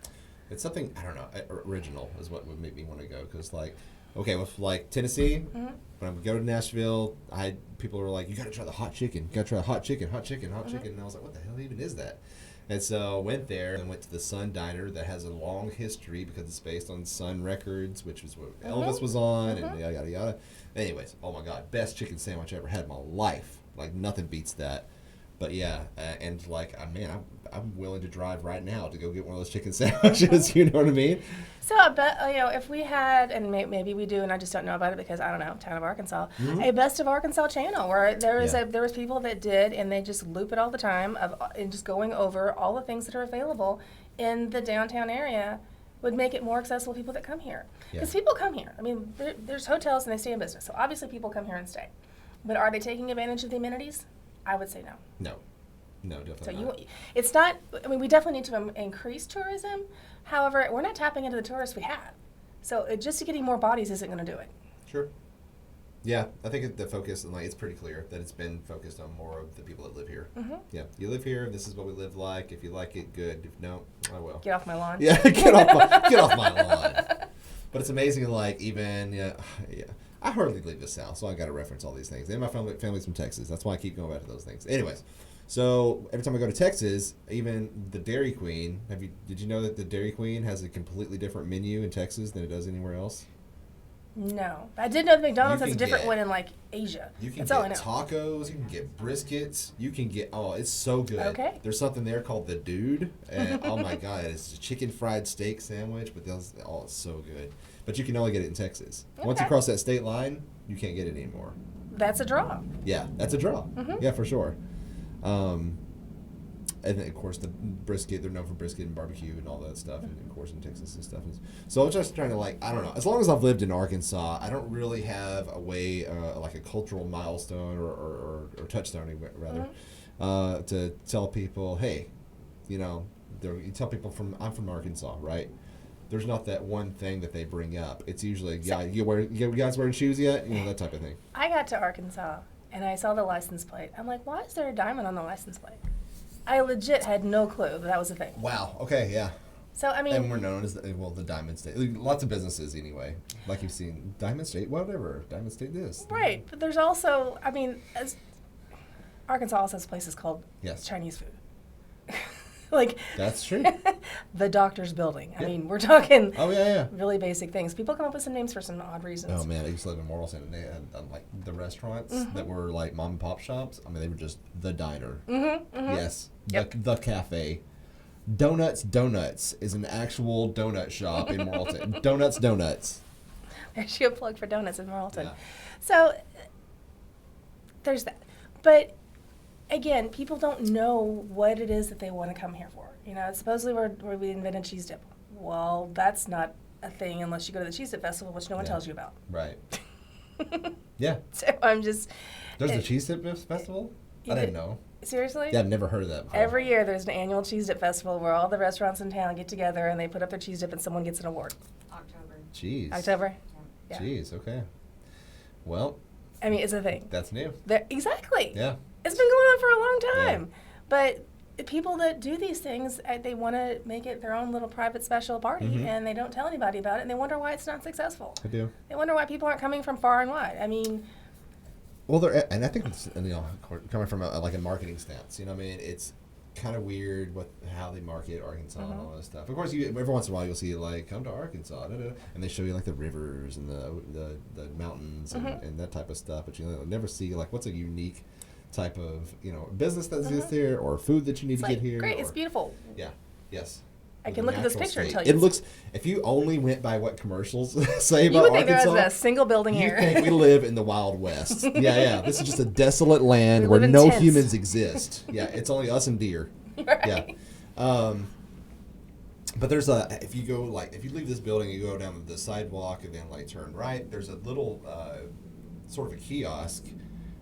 [SPEAKER 1] It's something, I don't know, original is what would make me want to go. Because, like, okay, with, like, Tennessee, when I would go to Nashville, people were like, you got to try the hot chicken. You got to try the hot chicken. And I was like, what the hell even is that? And so I went there and went to the Sun Diner that has a long history because it's based on Sun Records, which is what Elvis was on, and yada, yada, yada. Anyways, oh my God, best chicken sandwich I ever had in my life. Like, nothing beats that. But yeah, and like, man, I'm willing to drive right now to go get one of those chicken sandwiches. You know what I mean?
[SPEAKER 2] So I bet, if we had, and maybe we do, and I just don't know about it because I don't know, Town of Arkansas, a Best of Arkansas channel where there was people that did, and they just loop it all the time and just going over all the things that are available in the downtown area would make it more accessible to people that come here. Because people come here. I mean, there's hotels and they stay in business, so obviously people come here and stay. But are they taking advantage of the amenities? I would say no.
[SPEAKER 1] No, definitely
[SPEAKER 2] So
[SPEAKER 1] not.
[SPEAKER 2] it's not. I mean, we definitely need to increase tourism. However, we're not tapping into the tourists we have. So just getting more bodies isn't going to do it.
[SPEAKER 1] Sure. Yeah, I think the focus, and like, it's pretty clear that it's been focused on more of the people that live here. Yeah, you live here. This is what we live like. If you like it, good. If no, I will.
[SPEAKER 2] Get off my lawn.
[SPEAKER 1] Yeah, get off my lawn. But it's amazing, like, even yeah. I hardly leave the South, so I got to reference all these things. And my family's from Texas. That's why I keep going back to those things. Anyways, so every time I go to Texas, even the Dairy Queen. Did you know that the Dairy Queen has a completely different menu in Texas than it does anywhere else?
[SPEAKER 2] No, I did know that McDonald's
[SPEAKER 1] You
[SPEAKER 2] has a
[SPEAKER 1] can
[SPEAKER 2] different
[SPEAKER 1] get-
[SPEAKER 2] one in like Asia.
[SPEAKER 1] You can
[SPEAKER 2] That's all I
[SPEAKER 1] get
[SPEAKER 2] know.
[SPEAKER 1] tacos, you can get briskets, you can get, it's so good.
[SPEAKER 2] Okay.
[SPEAKER 1] There's something there called the Dude, and oh my God, it's a chicken fried steak sandwich, but it's so good. But you can only get it in Texas. Once you
[SPEAKER 2] Okay.
[SPEAKER 1] cross that state line, you can't get it anymore.
[SPEAKER 2] That's a draw.
[SPEAKER 1] Yeah, that's a draw. Yeah, for sure. And then, of course, the brisket, they're known for brisket and barbecue and all that stuff, and of course in Texas and stuff. So I'm just trying to, like, I don't know. As long as I've lived in Arkansas, I don't really have a way, like a cultural milestone or touchstone, rather, to tell people, hey, you know, you tell people I'm from Arkansas, right? There's not that one thing that they bring up. It's usually, you guys wearing shoes yet? You know, that type of thing.
[SPEAKER 2] I got to Arkansas and I saw the license plate. I'm like, why is there a diamond on the license plate? I legit had no clue that was a thing.
[SPEAKER 1] Wow. Okay. Yeah.
[SPEAKER 2] So I mean,
[SPEAKER 1] And we're known as the Diamond State. Lots of businesses anyway. Like you've seen Diamond State, whatever. Diamond State this.
[SPEAKER 2] right? But there's also, I mean, Arkansas also has places called
[SPEAKER 1] Yes.
[SPEAKER 2] Chinese food. Like
[SPEAKER 1] That's true.
[SPEAKER 2] the doctor's building. I
[SPEAKER 1] Yeah.
[SPEAKER 2] mean, we're talking
[SPEAKER 1] Oh yeah.
[SPEAKER 2] really basic things. People come up with some names for some odd reasons.
[SPEAKER 1] Oh man, I used to live in Morrilton, and they had like the restaurants that were like mom and pop shops. I mean, they were just the diner. Yes.
[SPEAKER 2] Yep.
[SPEAKER 1] The cafe. Donuts is an actual donut shop in Morrilton. Donuts.
[SPEAKER 2] There's your plug for donuts in Marlton.
[SPEAKER 1] Yeah.
[SPEAKER 2] So there's that. But again, people don't know what it is that they want to come here for. You know, supposedly we invented cheese dip. Well, that's not a thing unless you go to the cheese dip festival, which no one
[SPEAKER 1] Yeah.
[SPEAKER 2] tells you about.
[SPEAKER 1] Right. Yeah.
[SPEAKER 2] So I'm just
[SPEAKER 1] There's a
[SPEAKER 2] it-
[SPEAKER 1] cheese dip festival? I didn't know.
[SPEAKER 2] seriously.
[SPEAKER 1] Yeah, I've never heard of that before.
[SPEAKER 2] Every year there's an annual cheese dip festival where all the restaurants in town get together and they put up their cheese dip and someone gets an award.
[SPEAKER 3] October.
[SPEAKER 1] Jeez.
[SPEAKER 2] October.
[SPEAKER 3] Yeah.
[SPEAKER 2] Yeah.
[SPEAKER 1] Jeez, okay. Well,
[SPEAKER 2] I mean, it's a thing.
[SPEAKER 1] that's new.
[SPEAKER 2] Exactly.
[SPEAKER 1] Yeah.
[SPEAKER 2] It's been going on for a long
[SPEAKER 1] Yeah.
[SPEAKER 2] time. But the people that do these things, they want to make it their own little private special party,
[SPEAKER 1] Mhm.
[SPEAKER 2] and they don't tell anybody about it, and they wonder why it's not successful.
[SPEAKER 1] I do.
[SPEAKER 2] They wonder why people aren't coming from far and wide. I mean,
[SPEAKER 1] Well, and I think it's, coming from like a marketing stance, I mean, it's kind of weird how they market Arkansas and all that stuff. Of course, every once in a while you'll see like come to Arkansas, and they show you like the rivers and the mountains and that type of stuff, but you'll never see like what's a unique type of business that exists here or food that you need
[SPEAKER 2] it's
[SPEAKER 1] to
[SPEAKER 2] like,
[SPEAKER 1] get here.
[SPEAKER 2] great, it's beautiful.
[SPEAKER 1] Yeah. Yes.
[SPEAKER 2] I
[SPEAKER 1] The
[SPEAKER 2] can look at this
[SPEAKER 1] natural
[SPEAKER 2] picture and
[SPEAKER 1] state.
[SPEAKER 2] tell you
[SPEAKER 1] It
[SPEAKER 2] it's-
[SPEAKER 1] looks. If you only went by what commercials say
[SPEAKER 2] You
[SPEAKER 1] about
[SPEAKER 2] would think there
[SPEAKER 1] Arkansas,
[SPEAKER 2] was a single building
[SPEAKER 1] you
[SPEAKER 2] here.
[SPEAKER 1] think we live in the Wild West. Yeah. This is just a desolate land
[SPEAKER 2] We
[SPEAKER 1] where
[SPEAKER 2] live in
[SPEAKER 1] no
[SPEAKER 2] tents.
[SPEAKER 1] humans exist. Yeah, it's only us and deer.
[SPEAKER 2] Right.
[SPEAKER 1] Yeah. But there's if you leave this building, you go down the sidewalk and then like turn right. There's a little sort of a kiosk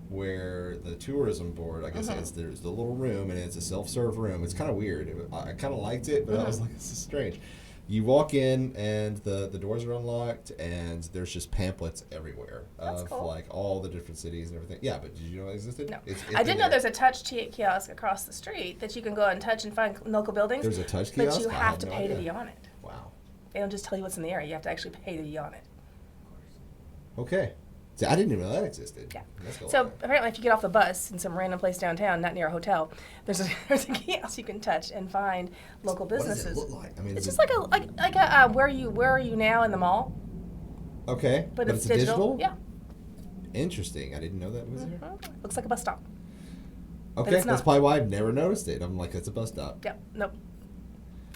[SPEAKER 1] where the tourism board, I guess, there's the little room and it's a self-serve room. It's kind of weird. I kind of liked it, but I was like, this is strange. You walk in and the doors are unlocked and there's just pamphlets everywhere
[SPEAKER 2] That's
[SPEAKER 1] of
[SPEAKER 2] cool.
[SPEAKER 1] like all the different cities and everything. Yeah, but did you know it existed?
[SPEAKER 2] No.
[SPEAKER 1] It's
[SPEAKER 2] I
[SPEAKER 1] in
[SPEAKER 2] did know
[SPEAKER 1] there.
[SPEAKER 2] there's a touch kiosk across the street that you can go and touch and find local buildings.
[SPEAKER 1] There's a touch
[SPEAKER 2] But
[SPEAKER 1] kiosk?
[SPEAKER 2] you
[SPEAKER 1] I
[SPEAKER 2] have
[SPEAKER 1] had
[SPEAKER 2] to
[SPEAKER 1] no
[SPEAKER 2] pay to
[SPEAKER 1] idea.
[SPEAKER 2] be on it.
[SPEAKER 1] Wow.
[SPEAKER 2] They don't just tell you what's in the area. You have to actually pay to be on it.
[SPEAKER 1] Okay. See, I didn't even know that existed.
[SPEAKER 2] Yeah.
[SPEAKER 1] That's cool.
[SPEAKER 2] So apparently, if you get off the bus in some random place downtown, not near a hotel, there's a kiosk you can touch and find local
[SPEAKER 1] what
[SPEAKER 2] businesses.
[SPEAKER 1] does it look like? I mean,
[SPEAKER 2] It's
[SPEAKER 1] is
[SPEAKER 2] just
[SPEAKER 1] it-
[SPEAKER 2] like a where are you now in the mall?
[SPEAKER 1] okay,
[SPEAKER 2] But it's
[SPEAKER 1] a digital.
[SPEAKER 2] Yeah.
[SPEAKER 1] Interesting. I didn't know that was there.
[SPEAKER 2] Mhm. Looks like a bus stop.
[SPEAKER 1] Okay,
[SPEAKER 2] it's
[SPEAKER 1] that's
[SPEAKER 2] not.
[SPEAKER 1] probably why I've never noticed it. I'm like, it's a bus stop.
[SPEAKER 2] Yep. Nope.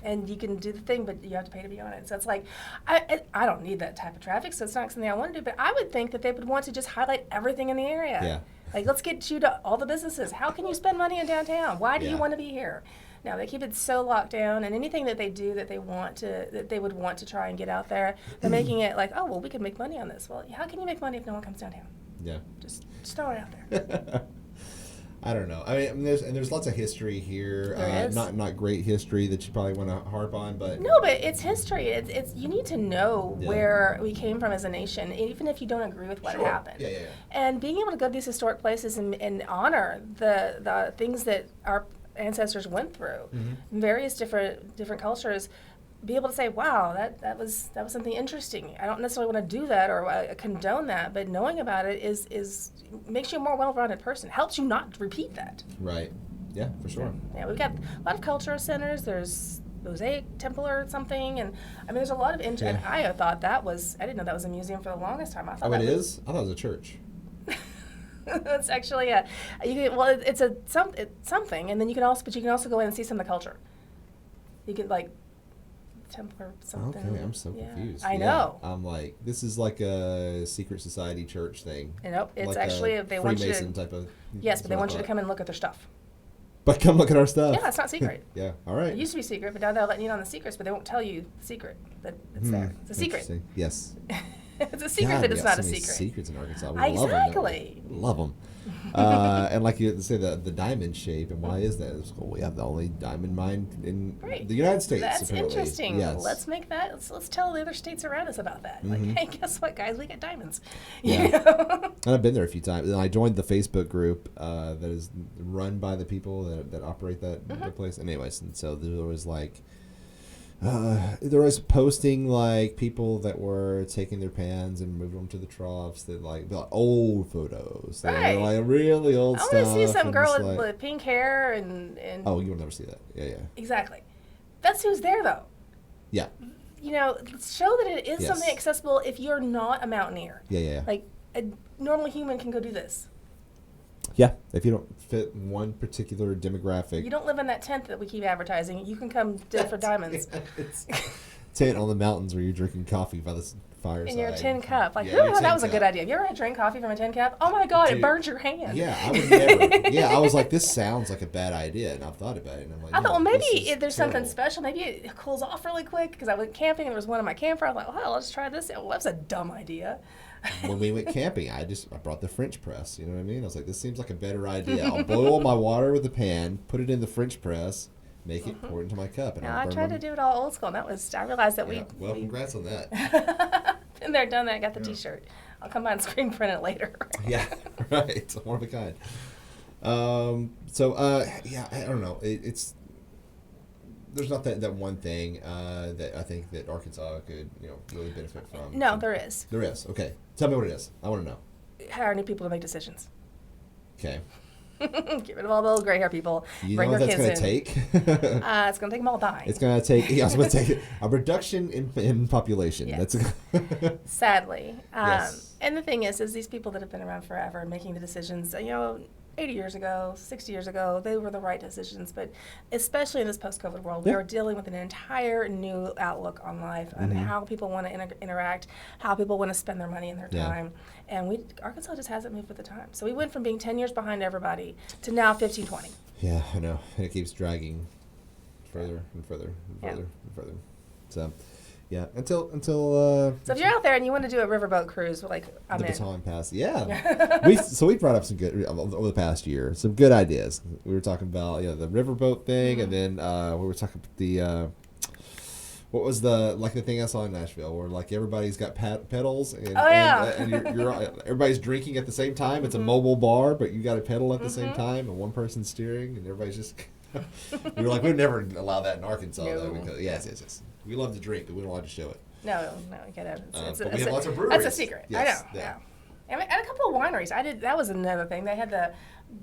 [SPEAKER 2] And you can do the thing, but you have to pay to be on it. So it's like, I don't need that type of traffic, so it's not something I want to do. But I would think that they would want to just highlight everything in the area.
[SPEAKER 1] Yeah.
[SPEAKER 2] Like, let's get you to all the businesses. How can you spend money in downtown? Why do
[SPEAKER 1] Yeah.
[SPEAKER 2] you want to be here? Now they keep it so locked down, and anything that they do that they would want to try and get out there, they're making it like, oh well, we can make money on this. Well, how can you make money if no one comes downtown?
[SPEAKER 1] Yeah.
[SPEAKER 2] Just throw it out there.
[SPEAKER 1] I don't know. I mean, there's lots of history here.
[SPEAKER 2] There is.
[SPEAKER 1] Not great history that you probably want to harp on, but
[SPEAKER 2] No, but it's history. It's you need to know
[SPEAKER 1] Yeah.
[SPEAKER 2] where we came from as a nation, even if you don't agree with what
[SPEAKER 1] Sure.
[SPEAKER 2] happened.
[SPEAKER 1] Yeah.
[SPEAKER 2] And being able to go to these historic places and honor the things that our ancestors went through, in various different cultures, be able to say, wow, that was something interesting. I don't necessarily want to do that or condone that, but knowing about it is makes you a more well-rounded person. Helps you not repeat that.
[SPEAKER 1] Right. Yeah, for sure.
[SPEAKER 2] Yeah, we've got a lot of cultural centers. There's Mosaic Temple or something, and I mean, there's a lot of. And I thought I didn't know that was a museum for the longest time. I thought
[SPEAKER 1] Oh, it
[SPEAKER 2] that
[SPEAKER 1] is? I thought it was a church.
[SPEAKER 2] it's actually it's something, and then you can also go in and see some of the culture. You can like Templar something.
[SPEAKER 1] Okay, I'm so
[SPEAKER 2] Yeah.
[SPEAKER 1] confused.
[SPEAKER 2] I
[SPEAKER 1] Yeah.
[SPEAKER 2] know.
[SPEAKER 1] I'm like, this is like a secret society church thing.
[SPEAKER 2] Nope, it's
[SPEAKER 1] Like
[SPEAKER 2] actually
[SPEAKER 1] a
[SPEAKER 2] they want you
[SPEAKER 1] Freemason
[SPEAKER 2] to.
[SPEAKER 1] type of.
[SPEAKER 2] Yes, but they
[SPEAKER 1] that's what I
[SPEAKER 2] want you to
[SPEAKER 1] thought.
[SPEAKER 2] come and look at their stuff.
[SPEAKER 1] But come look at our stuff.
[SPEAKER 2] Yeah, it's not secret.
[SPEAKER 1] Yeah. All right.
[SPEAKER 2] It used to be secret, but now they're letting you in on the secrets, but they won't tell you the secret that it's there. It's a secret.
[SPEAKER 1] Interesting. Yes.
[SPEAKER 2] It's a secret
[SPEAKER 1] God,
[SPEAKER 2] that
[SPEAKER 1] we
[SPEAKER 2] it's
[SPEAKER 1] got
[SPEAKER 2] not a
[SPEAKER 1] so many
[SPEAKER 2] secret.
[SPEAKER 1] Secrets in Arkansas. We love them.
[SPEAKER 2] Exactly.
[SPEAKER 1] Love them. And like you say, the diamond shape, and why is that? It's cool. We have the only diamond mine in
[SPEAKER 2] Right.
[SPEAKER 1] the United States.
[SPEAKER 2] That's
[SPEAKER 1] apparently.
[SPEAKER 2] interesting.
[SPEAKER 1] Yes.
[SPEAKER 2] Let's make that. Let's tell the other states around us about that. Like,
[SPEAKER 1] Mhm.
[SPEAKER 2] hey, guess what, guys? We got diamonds.
[SPEAKER 1] Yeah.
[SPEAKER 2] You know?
[SPEAKER 1] And I've been there a few times. And I joined the Facebook group that is run by the people that operate that place. And anyways, and so there was like, there was posting like people that were taking their pans and moving them to the troughs that like old photos. They were,
[SPEAKER 2] Right.
[SPEAKER 1] like really old
[SPEAKER 2] I
[SPEAKER 1] stuff.
[SPEAKER 2] want to see some
[SPEAKER 1] and
[SPEAKER 2] girl
[SPEAKER 1] it's
[SPEAKER 2] with,
[SPEAKER 1] like-
[SPEAKER 2] with pink hair and
[SPEAKER 1] Oh, you will never see that. Yeah.
[SPEAKER 2] exactly. That's who's there though.
[SPEAKER 1] Yeah.
[SPEAKER 2] You know, show that it is
[SPEAKER 1] Yes.
[SPEAKER 2] something accessible if you're not a mountaineer.
[SPEAKER 1] Yeah.
[SPEAKER 2] Like a normal human can go do this.
[SPEAKER 1] Yeah. If you don't fit one particular demographic.
[SPEAKER 2] You don't live in that tent that we keep advertising. You can come dig for diamonds.
[SPEAKER 1] It's tent on the mountains where you're drinking coffee by the fireside.
[SPEAKER 2] In your tin cup. Like,
[SPEAKER 1] Yeah, your
[SPEAKER 2] ooh,
[SPEAKER 1] tin
[SPEAKER 2] that was a
[SPEAKER 1] cup.
[SPEAKER 2] good idea. Have you ever drank coffee from a tin cup? Oh my God,
[SPEAKER 1] Dude,
[SPEAKER 2] it burns your hand.
[SPEAKER 1] Yeah, I would never. Yeah, I was like, this sounds like a bad idea, and I've thought about it, and I'm like,
[SPEAKER 2] I thought,
[SPEAKER 1] no,
[SPEAKER 2] well, maybe
[SPEAKER 1] this is
[SPEAKER 2] if there's something
[SPEAKER 1] terrible.
[SPEAKER 2] special. Maybe it cools off really quick because I went camping and there was one in my camper. I was like, well, let's try this. Well, that's a dumb idea.
[SPEAKER 1] When we went camping, I brought the French press. You know what I mean? I was like, this seems like a better idea. I'll boil my water with a pan, put it in the French press, make it, pour it into my cup, and
[SPEAKER 2] Now,
[SPEAKER 1] I'll
[SPEAKER 2] I
[SPEAKER 1] burn
[SPEAKER 2] tried
[SPEAKER 1] my-
[SPEAKER 2] to do it all old school, and I realized that
[SPEAKER 1] Yeah. Well, congrats on that.
[SPEAKER 2] been there, done that, got the
[SPEAKER 1] Yeah.
[SPEAKER 2] T-shirt. I'll come by and screen print it later.
[SPEAKER 1] Yeah, right. One of a kind. Yeah, I don't know. It's there's not that one thing that I think that Arkansas could really benefit from.
[SPEAKER 2] No, there is.
[SPEAKER 1] There is. Okay, tell me what it is. I want to know.
[SPEAKER 2] Hire new people to make decisions.
[SPEAKER 1] Okay.
[SPEAKER 2] Get rid of all the old gray hair people.
[SPEAKER 1] You
[SPEAKER 2] bring
[SPEAKER 1] know what
[SPEAKER 2] their
[SPEAKER 1] that's
[SPEAKER 2] kids
[SPEAKER 1] going to
[SPEAKER 2] in.
[SPEAKER 1] take?
[SPEAKER 2] It's going to take them all dying.
[SPEAKER 1] It's going to take. Yeah, I was going to take a reduction in population.
[SPEAKER 2] Yes.
[SPEAKER 1] That's.
[SPEAKER 2] Sadly.
[SPEAKER 1] Yes.
[SPEAKER 2] And the thing is these people that have been around forever and making the decisions, 80 years ago, 60 years ago, they were the right decisions. But especially in this post-COVID world, we
[SPEAKER 1] Yeah.
[SPEAKER 2] are dealing with an entire new outlook on life and
[SPEAKER 1] Mhm.
[SPEAKER 2] how people want to interact, how people want to spend their money and their
[SPEAKER 1] Yeah.
[SPEAKER 2] time. And Arkansas just hasn't moved with the time. So we went from being 10 years behind everybody to now 15, 20.
[SPEAKER 1] Yeah, I know, and it keeps dragging further and further and
[SPEAKER 2] Yeah.
[SPEAKER 1] further and further. So, yeah, until
[SPEAKER 2] So if you're out there and you want to do a riverboat cruise, I'm
[SPEAKER 1] the
[SPEAKER 2] in.
[SPEAKER 1] baton pass. Yeah. we brought up some good over the past year, some good ideas. We were talking about the riverboat thing, and then we were talking about the what was the thing I saw in Nashville where everybody's got pedals and
[SPEAKER 2] Oh, yeah.
[SPEAKER 1] and you're everybody's drinking at the same time. It's a mobile bar, but you got a pedal at the same time, and one person's steering, and everybody's just. We were like, we'd never allow that in Arkansas though.
[SPEAKER 2] No.
[SPEAKER 1] Because, yes. We love to drink, but we don't like to show it.
[SPEAKER 2] No, you gotta.
[SPEAKER 1] But we have lots of breweries.
[SPEAKER 2] That's a secret.
[SPEAKER 1] Yes,
[SPEAKER 2] I know.
[SPEAKER 1] yeah.
[SPEAKER 2] Yeah. And a couple of wineries. That was another thing. They had the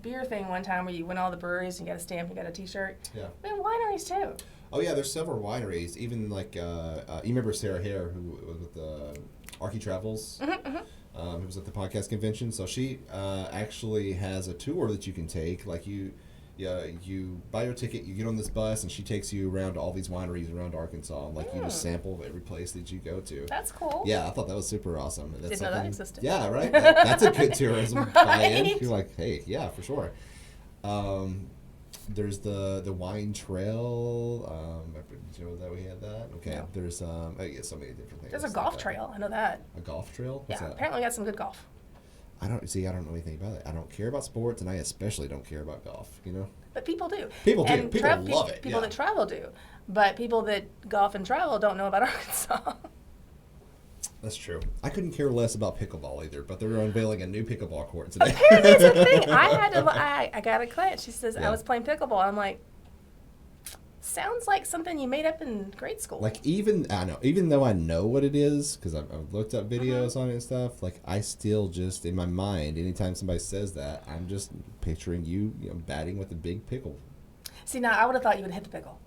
[SPEAKER 2] beer thing one time where you went all the breweries and you got a stamp, you got a T-shirt.
[SPEAKER 1] Yeah.
[SPEAKER 2] We have wineries too.
[SPEAKER 1] Oh yeah, there's several wineries. Even you remember Sarah Hare, who was with Archie Travels, who was at the podcast convention. So she actually has a tour that you can take. You buy your ticket, you get on this bus, and she takes you around to all these wineries around Arkansas. And you just sample every place that you go to.
[SPEAKER 2] That's cool.
[SPEAKER 1] Yeah, I thought that was super awesome. That's
[SPEAKER 2] Didn't know that
[SPEAKER 1] something-
[SPEAKER 2] existed.
[SPEAKER 1] Yeah, right. That's a good tourism tie-in.
[SPEAKER 2] Right.
[SPEAKER 1] You're like, hey, yeah, for sure. There's the wine trail. Did you know that we had that? Okay.
[SPEAKER 2] No.
[SPEAKER 1] There's so many different things.
[SPEAKER 2] There's a
[SPEAKER 1] like
[SPEAKER 2] golf
[SPEAKER 1] that.
[SPEAKER 2] trail. I know that.
[SPEAKER 1] A golf trail? What's
[SPEAKER 2] Yeah.
[SPEAKER 1] that?
[SPEAKER 2] Apparently, we got some good golf.
[SPEAKER 1] I don't know anything about it. I don't care about sports, and I especially don't care about golf.
[SPEAKER 2] But people do.
[SPEAKER 1] People do.
[SPEAKER 2] And
[SPEAKER 1] People love it,
[SPEAKER 2] People
[SPEAKER 1] yeah.
[SPEAKER 2] that travel do. But people that golf and travel don't know about Arkansas.
[SPEAKER 1] That's true. I couldn't care less about pickleball either, but they're unveiling a new pickleball court today.
[SPEAKER 2] Apparently, it's a thing. I got a client. She says,
[SPEAKER 1] Yeah.
[SPEAKER 2] I was playing pickleball. I'm like, sounds like something you made up in grade school.
[SPEAKER 1] even though I know what it is because I've looked up videos on it and stuff, I still just in my mind anytime somebody says that I'm just picturing you batting with a big pickle.
[SPEAKER 2] See, now I would have thought you would hit the pickle.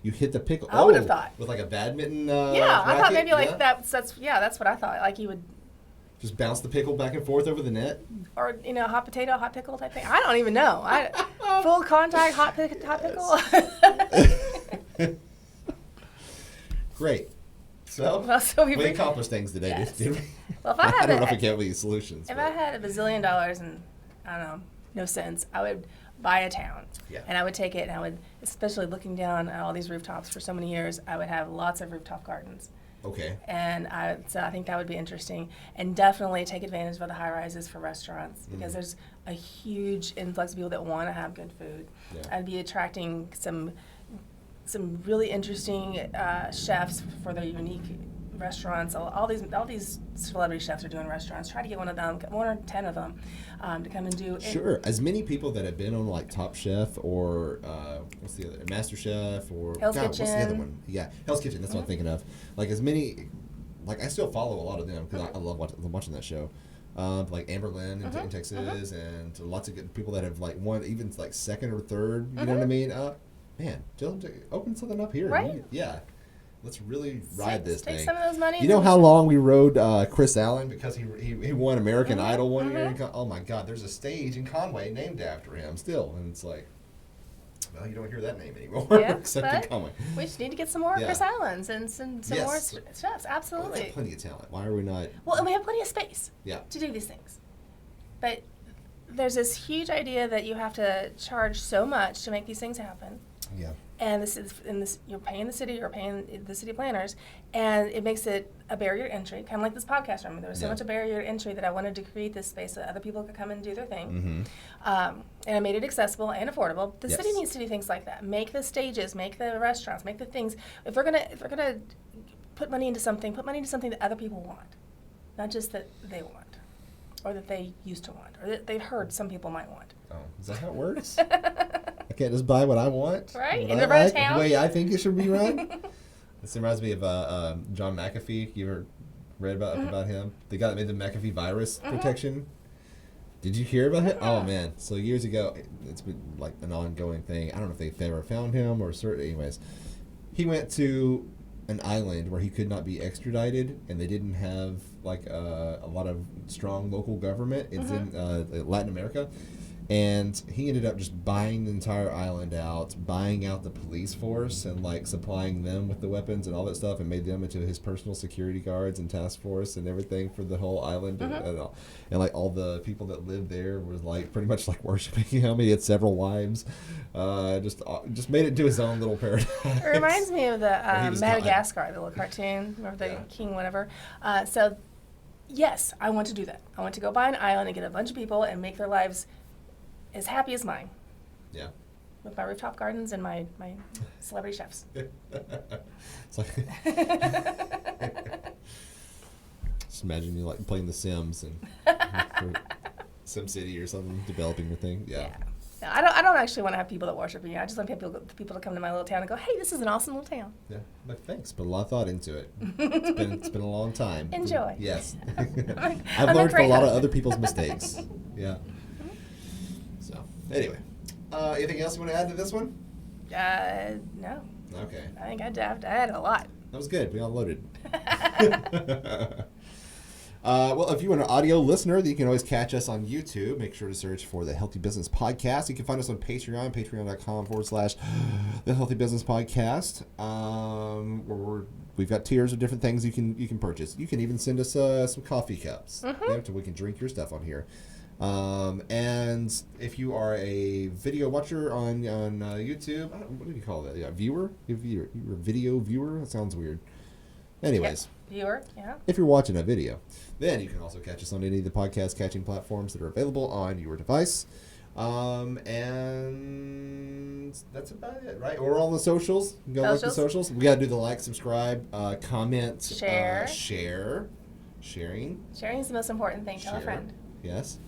[SPEAKER 1] You hit the pickle.
[SPEAKER 2] I would have thought.
[SPEAKER 1] with a badminton.
[SPEAKER 2] Yeah, I thought
[SPEAKER 1] racket?
[SPEAKER 2] maybe
[SPEAKER 1] Yeah.
[SPEAKER 2] that's what I thought. Like you would,
[SPEAKER 1] Just bounce the pickle back and forth over the net.
[SPEAKER 2] or hot potato, hot pickle type thing. I don't even know. Full contact hot pickle.
[SPEAKER 1] Great. So,
[SPEAKER 2] Well, so
[SPEAKER 1] we
[SPEAKER 2] we
[SPEAKER 1] accomplished things today,
[SPEAKER 2] Yes.
[SPEAKER 1] didn't we?
[SPEAKER 2] Well, if I
[SPEAKER 1] I
[SPEAKER 2] had
[SPEAKER 1] don't know if
[SPEAKER 2] a-
[SPEAKER 1] we came up with these solutions.
[SPEAKER 2] If
[SPEAKER 1] but-
[SPEAKER 2] I had $1 bazillion and I don't know, no sense, I would buy a town.
[SPEAKER 1] Yeah.
[SPEAKER 2] And I would take it and I would, especially looking down at all these rooftops for so many years, I would have lots of rooftop gardens.
[SPEAKER 1] Okay.
[SPEAKER 2] And so I think that would be interesting. And definitely take advantage of the high rises for restaurants because there's a huge influx of people that want to have good food.
[SPEAKER 1] Yeah.
[SPEAKER 2] I'd be attracting some really interesting chefs for their unique restaurants. All these celebrity chefs are doing restaurants. Try to get one or 10 of them, to come and do.
[SPEAKER 1] Sure. As many people that have been on Top Chef or what's the other Master Chef or
[SPEAKER 2] Hell's
[SPEAKER 1] what's the other
[SPEAKER 2] Kitchen.
[SPEAKER 1] one? Yeah, Hell's Kitchen. That's what I'm thinking of. As many, I still follow a lot of them because I love watching that show. Amber Lynn in Texas and lots of good people that have won even second or third. You know what I mean? Man, tell them to open something up here.
[SPEAKER 2] Right.
[SPEAKER 1] Yeah. Let's really ride this
[SPEAKER 2] take
[SPEAKER 1] thing.
[SPEAKER 2] some of those money.
[SPEAKER 1] You know how long we rode Chris Allen because he won American Idol one year? Oh my God, there's a stage in Conway named after him still. And it's Well, you don't hear that name anymore,
[SPEAKER 2] Yeah,
[SPEAKER 1] except
[SPEAKER 2] but
[SPEAKER 1] in comic.
[SPEAKER 2] we just need to get some more
[SPEAKER 1] Yeah.
[SPEAKER 2] Chris Islands and some more
[SPEAKER 1] Yes.
[SPEAKER 2] chefs.
[SPEAKER 1] Well, we
[SPEAKER 2] Absolutely.
[SPEAKER 1] have plenty of talent. Why are we not?
[SPEAKER 2] Well, and we have plenty of space
[SPEAKER 1] Yeah.
[SPEAKER 2] to do these things. But there's this huge idea that you have to charge so much to make these things happen.
[SPEAKER 1] Yeah.
[SPEAKER 2] And you're paying the city, you're paying the city planners, and it makes it a barrier to entry, kind of like this podcast room. There was so
[SPEAKER 1] Yeah.
[SPEAKER 2] much a barrier to entry that I wanted to create this space so that other people could come and do their thing.
[SPEAKER 1] Mm-hmm.
[SPEAKER 2] And I made it accessible and affordable. The
[SPEAKER 1] Yes.
[SPEAKER 2] city needs to do things like that. Make the stages, make the restaurants, make the things. If we're gonna put money into something, put money into something that other people want, not just that they want, or that they used to want, or that they've heard some people might want.
[SPEAKER 1] Oh, is that how it works? I can't just buy what I want,
[SPEAKER 2] Right?
[SPEAKER 1] What
[SPEAKER 2] In
[SPEAKER 1] I
[SPEAKER 2] the run of
[SPEAKER 1] like,
[SPEAKER 2] town?
[SPEAKER 1] the way I think it should be run. This reminds me of John McAfee. You ever read about him? The guy that made the McAfee virus protection. Did you hear about it? Oh man! So years ago, it's been like an ongoing thing. I don't know if they've ever found him or certain. Anyways, he went to an island where he could not be extradited, and they didn't have like a lot of strong local government. It's in Latin America. And he ended up just buying the entire island out, buying out the police force, and like supplying them with the weapons and all that stuff, and made them into his personal security guards and task force and everything for the whole island. And like all the people that lived there was like pretty much like worshiping him. He had several wives. Just made it into his own little paradise.
[SPEAKER 2] It reminds me of the
[SPEAKER 1] Where he was
[SPEAKER 2] Madagascar, the little cartoon, remember the
[SPEAKER 1] Yeah.
[SPEAKER 2] king, whatever. So, yes, I want to do that. I want to go buy an island and get a bunch of people and make their lives as happy as mine,
[SPEAKER 1] Yeah.
[SPEAKER 2] with my rooftop gardens and my celebrity chefs.
[SPEAKER 1] It's like just imagine you like playing The Sims and for SimCity or something, developing your thing. Yeah.
[SPEAKER 2] No, I don't actually want to have people that worship me. I just want people to come to my little town and go, hey, this is an awesome little town.
[SPEAKER 1] Yeah. But thanks. Put a lot of thought into it. It's been a long time.
[SPEAKER 2] Enjoy.
[SPEAKER 1] Yes.
[SPEAKER 2] I'm
[SPEAKER 1] I've
[SPEAKER 2] a
[SPEAKER 1] learned from
[SPEAKER 2] great
[SPEAKER 1] a lot of
[SPEAKER 2] host.
[SPEAKER 1] other people's mistakes. Yeah. So anyway, anything else you want to add to this one?
[SPEAKER 2] No.
[SPEAKER 1] Okay.
[SPEAKER 2] I think I added a lot.
[SPEAKER 1] That was good. We all loaded. Well, if you're an audio listener, you can always catch us on YouTube. Make sure to search for the Healthy Business Podcast. You can find us on Patreon, patreon.com/the Healthy Business Podcast. Where we've got tiers of different things you can purchase. You can even send us some coffee cups, so we can drink your stuff on here. And if you are a video watcher on YouTube, what do you call that? Yeah, viewer? You're a video viewer? That sounds weird. Anyways.
[SPEAKER 2] Yep. Viewer, yeah.
[SPEAKER 1] If you're watching a video, then you can also catch us on any of the podcast catching platforms that are available on your device. And that's about it, right? We're on the socials. Go like the
[SPEAKER 2] Socials.
[SPEAKER 1] socials. We got to do the like, subscribe, comment,
[SPEAKER 2] Share.
[SPEAKER 1] Sharing.
[SPEAKER 2] Sharing is the most important thing. Tell a
[SPEAKER 1] Share.
[SPEAKER 2] friend.
[SPEAKER 1] Yes.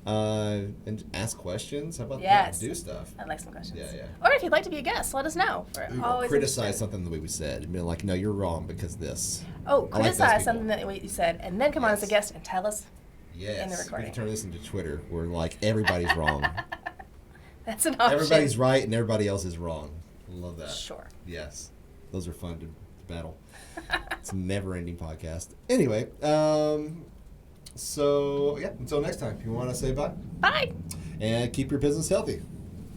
[SPEAKER 1] And ask questions. How about
[SPEAKER 2] Yes.
[SPEAKER 1] that? Do stuff.
[SPEAKER 2] I'd like some questions.
[SPEAKER 1] Yeah, yeah.
[SPEAKER 2] Or if you'd like to be a guest, let us know. We're always
[SPEAKER 1] Criticize
[SPEAKER 2] interested.
[SPEAKER 1] something the way we said. Be like, no, you're wrong because this.
[SPEAKER 2] Oh,
[SPEAKER 1] I like those
[SPEAKER 2] criticize
[SPEAKER 1] people.
[SPEAKER 2] something that you said, and then come on as a
[SPEAKER 1] Yes.
[SPEAKER 2] guest and tell us.
[SPEAKER 1] Yes.
[SPEAKER 2] In the
[SPEAKER 1] We
[SPEAKER 2] recording.
[SPEAKER 1] can turn this into Twitter where like everybody's wrong.
[SPEAKER 2] That's an option.
[SPEAKER 1] Everybody's right and everybody else is wrong. Love that.
[SPEAKER 2] Sure.
[SPEAKER 1] Yes. Those are fun to battle. It's a never-ending podcast. Anyway, so yeah, until next time, if you want to say bye.
[SPEAKER 2] Bye.
[SPEAKER 1] And keep your business healthy.